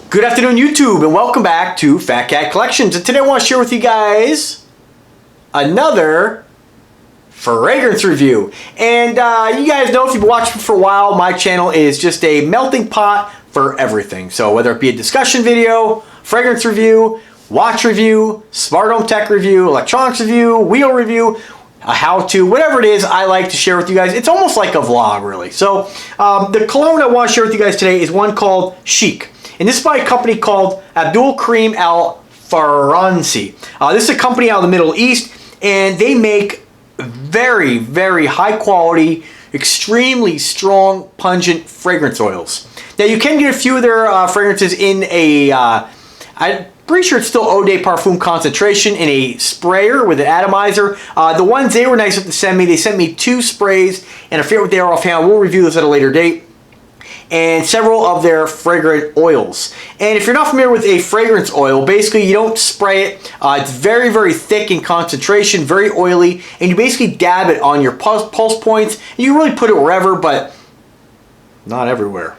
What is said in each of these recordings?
Good afternoon, YouTube, and welcome back to Fat Cat Collections. And today I want to share with you guys another fragrance review. And you guys know, if you've watched me for a while, my channel is just a melting pot for everything. So whether it be a discussion video, fragrance review, watch review, smart home tech review, electronics review, wheel review, a how-to, whatever it is I like to share with you guys. It's almost like a vlog, really. So the cologne I want to share with you guys today is one called Chic. And this is by a company called Abdul Karim Al Faransi. This is a company out of the Middle East, and they make very, very high quality, extremely strong, pungent fragrance oils. Now you can get a few of their fragrances in a, I'm pretty sure it's still Eau de Parfum concentration in a sprayer with an atomizer. The ones they were nice enough to send me, they sent me 2 sprays, and I forget what they are offhand. We'll review this at a later date. And several of their fragrant oils. And if you're not familiar with a fragrance oil, basically you don't spray it. It's very, very thick in concentration, very oily, and you basically dab it on your pulse points. You really put it wherever, but not everywhere.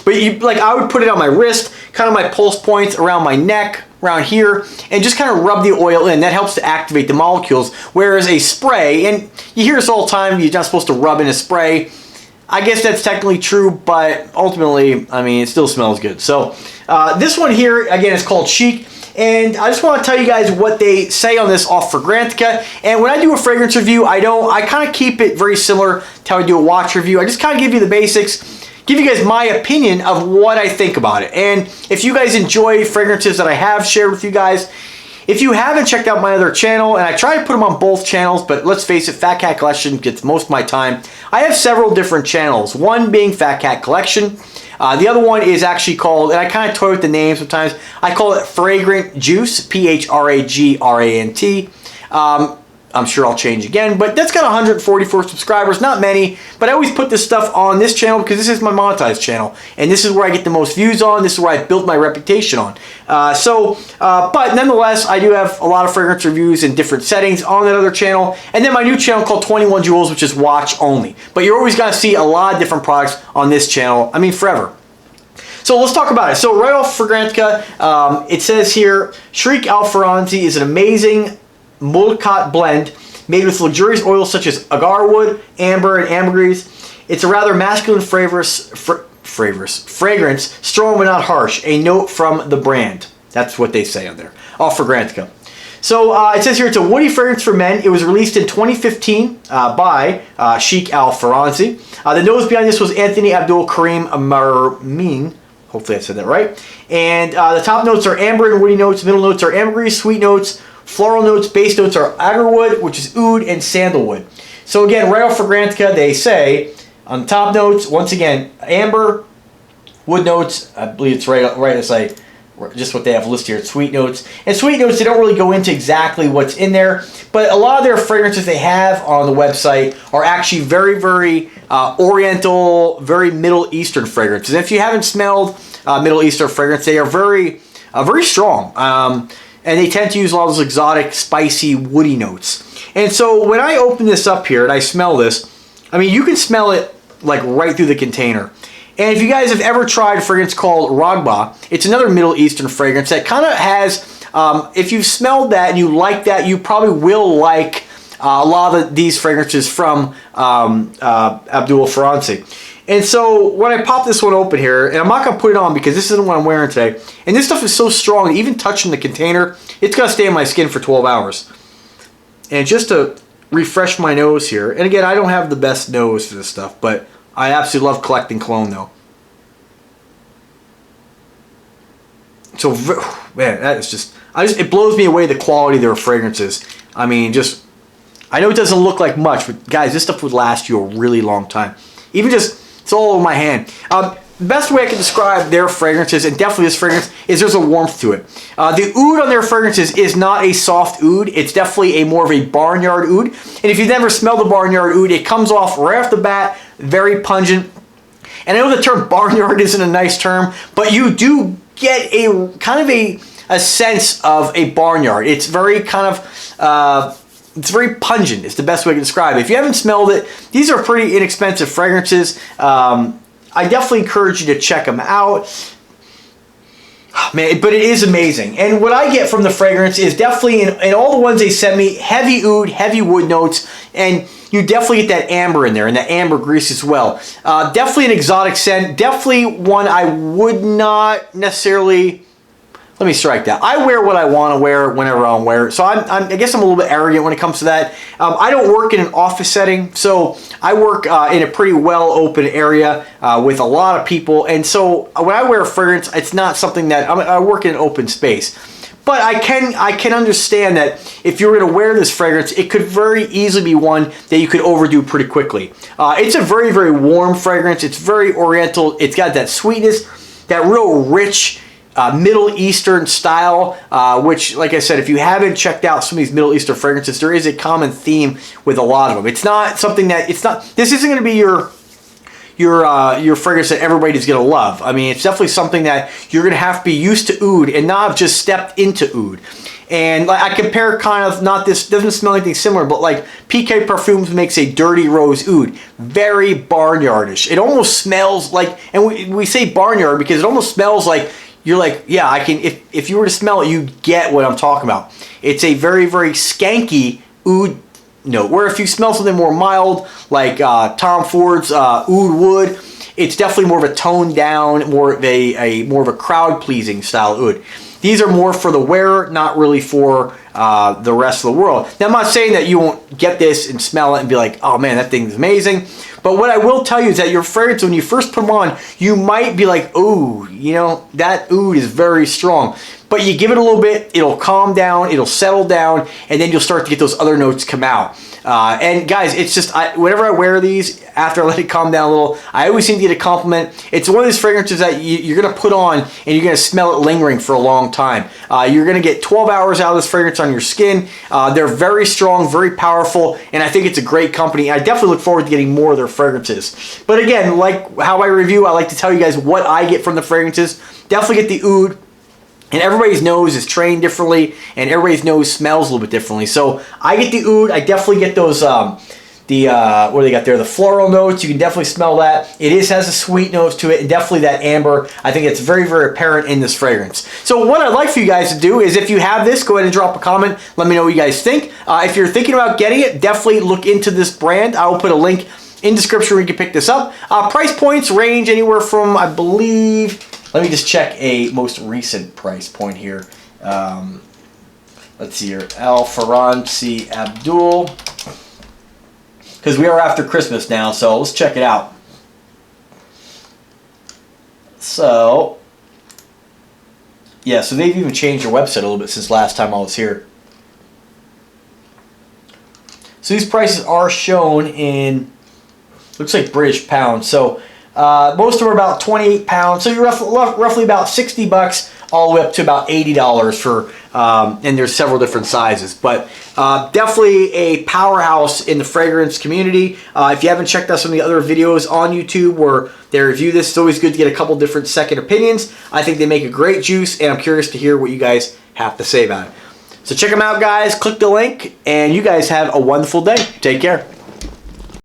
But I would put it on my wrist, kind of my pulse points, around my neck, around here, and just kind of rub the oil in. That helps to activate the molecules. Whereas a spray, and you hear this all the time, you're not supposed to rub in a spray. I guess that's technically true, but ultimately, I mean, it still smells good. So this one here, again, is called Chic. And I just want to tell you guys what they say on this off Fragrantica. And when I do a fragrance review, I kind of keep it very similar to how I do a watch review. I just kind of give you the basics, give you guys my opinion of what I think about it. And if you guys enjoy fragrances that I have shared with you guys, if you haven't checked out my other channel, and I try to put them on both channels, but let's face it, Fat Cat Collection gets most of my time. I have several different channels, one being Fat Cat Collection. The other one is actually called, and I kind of toy with the name sometimes, I call it Fragrant Juice, P-H-R-A-G-R-A-N-T. I'm sure I'll change again, but that's got 144 subscribers, not many, but I always put this stuff on this channel because this is my monetized channel, and this is where I get the most views on, this is where I built my reputation on. But nonetheless, I do have a lot of fragrance reviews in different settings on that other channel, and then my new channel called 21 Jewels, which is watch only. But you're always going to see a lot of different products on this channel, I mean forever. So let's talk about it. So right off Fragrantica, it says here, Sheikh Al Faransi is an amazing mulkat blend made with luxurious oils such as agarwood, amber, and ambergris. It's a rather masculine fragrance, strong but not harsh. A note from the brand. That's what they say on there. Off Fragrantica. So it says here it's a woody fragrance for men. It was released in 2015 by Sheikh Al Faransi. The nose behind this was Anthony Abdul Karim Marmin. Hopefully I said that right. And the top notes are amber and woody notes. Middle notes are ambergris, sweet notes. Floral notes, base notes are agarwood, which is oud, and sandalwood. So again, right off Fragrantica, they say on the top notes, once again, amber, wood notes, I believe it's right as just what they have listed here, sweet notes. And sweet notes, they don't really go into exactly what's in there, but a lot of their fragrances they have on the website are actually very, very Oriental, very Middle Eastern fragrances. And if you haven't smelled Middle Eastern fragrance, they are very, very strong. And they tend to use a lot of those exotic, spicy, woody notes. And so when I open this up here and I smell this, I mean, you can smell it like right through the container. And if you guys have ever tried a fragrance called Ragba, it's another Middle Eastern fragrance that kind of has, if you've smelled that and you like that, you probably will like a lot of these fragrances from Abdul Faransi. And so when I pop this one open here, and I'm not going to put it on because this isn't what I'm wearing today, and this stuff is so strong that even touching the container, it's going to stay on my skin for 12 hours. And just to refresh my nose here, and again, I don't have the best nose for this stuff, but I absolutely love collecting cologne though. So, man, that is just, it blows me away the quality of their fragrances. I mean, just, I know it doesn't look like much, but guys, this stuff would last you a really long time. Even just, it's all over my hand. The best way I can describe their fragrances, and definitely this fragrance, is there's a warmth to it. The oud on their fragrances is not a soft oud. It's definitely more of a barnyard oud. And if you've never smelled the barnyard oud, it comes off right off the bat, very pungent. And I know the term barnyard isn't a nice term, but you do get a kind of a sense of a barnyard. It's very kind of It's very pungent. It's the best way to describe it. If you haven't smelled it, these are pretty inexpensive fragrances. I definitely encourage you to check them out. Man, but it is amazing. And what I get from the fragrance is definitely, in all the ones they send me, heavy oud, heavy wood notes, and you definitely get that amber in there, and that amber grease as well. Definitely an exotic scent. Definitely one I would not necessarily... Let me strike that. I wear what I want to wear whenever I want to wear it. So I guess I'm a little bit arrogant when it comes to that. I don't work in an office setting, so I work in a pretty well open area with a lot of people. And so when I wear a fragrance, it's not something that I work in an open space. But I can understand that if you were going to wear this fragrance, it could very easily be one that you could overdo pretty quickly. It's a very, very warm fragrance. It's very oriental. It's got that sweetness, that real rich Middle Eastern style, which, like I said, if you haven't checked out some of these Middle Eastern fragrances, there is a common theme with a lot of them. It's not something that, this isn't going to be your fragrance that everybody's going to love. I mean, it's definitely something that you're going to have to be used to oud and not have just stepped into oud. And like, I compare kind of, not this, doesn't smell anything similar, but like PK Parfums makes a dirty rose oud. Very barnyardish. It almost smells like, and we say barnyard because it almost smells like, you're like, yeah, I can, if you were to smell it, you get what I'm talking about. It's a very, very skanky oud note. Where if you smell something more mild, like Tom Ford's oud wood, it's definitely more of a toned down, more of a crowd pleasing style oud. These are more for the wearer, not really for the rest of the world. Now, I'm not saying that you won't get this and smell it and be like, oh man, that thing's amazing. But what I will tell you is that your fragrance, when you first put them on, you might be like, oh, you know, that oud is very strong. But you give it a little bit, it'll calm down, it'll settle down, and then you'll start to get those other notes come out. And guys, it's just, whenever I wear these, after I let it calm down a little, I always seem to get a compliment. It's one of these fragrances that you're going to put on and you're going to smell it lingering for a long time. You're going to get 12 hours out of this fragrance on your skin. They're very strong, very powerful, and I think it's a great company. I definitely look forward to getting more of their fragrances. But again, like how I review, I like to tell you guys what I get from the fragrances. Definitely get the oud. And everybody's nose is trained differently, and everybody's nose smells a little bit differently. So I get the oud. I definitely get those, what do they got there? The floral notes. You can definitely smell that. It has a sweet nose to it, and definitely that amber. I think it's very, very apparent in this fragrance. So what I'd like for you guys to do is, if you have this, go ahead and drop a comment. Let me know what you guys think. If you're thinking about getting it, definitely look into this brand. I will put a link in the description where you can pick this up. Price points range anywhere from, I believe... Let me just check a most recent price point here. Let's see here. Al Faransi Abdul. Because we are after Christmas now, so let's check it out. So, yeah, so they've even changed their website a little bit since last time I was here. So these prices are shown in, looks like British pounds. So, most of them are about 28 pounds, so you're roughly about 60 bucks all the way up to about $80 for, and there's several different sizes. But definitely a powerhouse in the fragrance community. If you haven't checked out some of the other videos on YouTube where they review this, it's always good to get a couple different second opinions. I think they make a great juice, and I'm curious to hear what you guys have to say about it. So check them out, guys. Click the link, and you guys have a wonderful day. Take care.